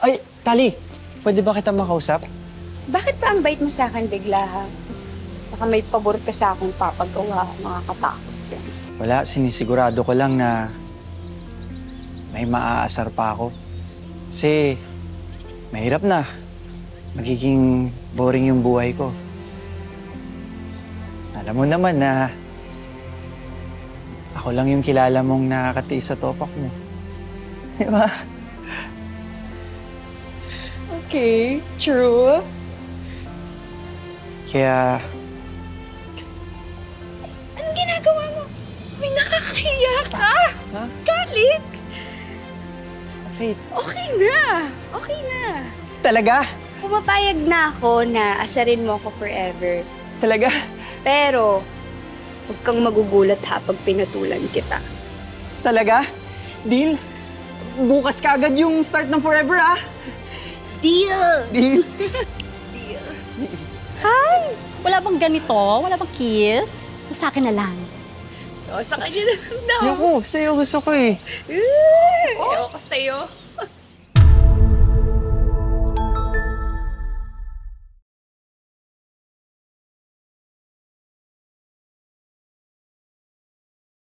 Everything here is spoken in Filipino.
Ay, Tali, pwede ba kita makausap? Bakit ba ang bait mo sa akin bigla, ha? Baka may pabor ka sa akong papagawa, makakatakot yan. Wala, sinisigurado ko lang na may maaasar pa ako. Kasi mahirap na. Magiging boring yung buhay ko. Alam mo naman na ako lang yung kilala mong nakakatiis sa topak mo. Di ba? Okay, true. Kaya, Anong ginagawa mo? May nakakahiya ka! ha? Calix! Bakit? Okay na! Okay na! Talaga? Pumapayag na ako na asarin mo ako forever. Talaga? Pero, huwag kang magugulat ha pag pinatulan kita. Talaga? Deal? Bukas ka agad yung start ng forever, ah? Deal! Deal? Deal. Hi! Wala bang ganito? Wala bang kiss? Sa akin na lang. O, sa kanya na lang daw. Ayoko, sa'yo gusto ko eh. Ayoko sa'yo.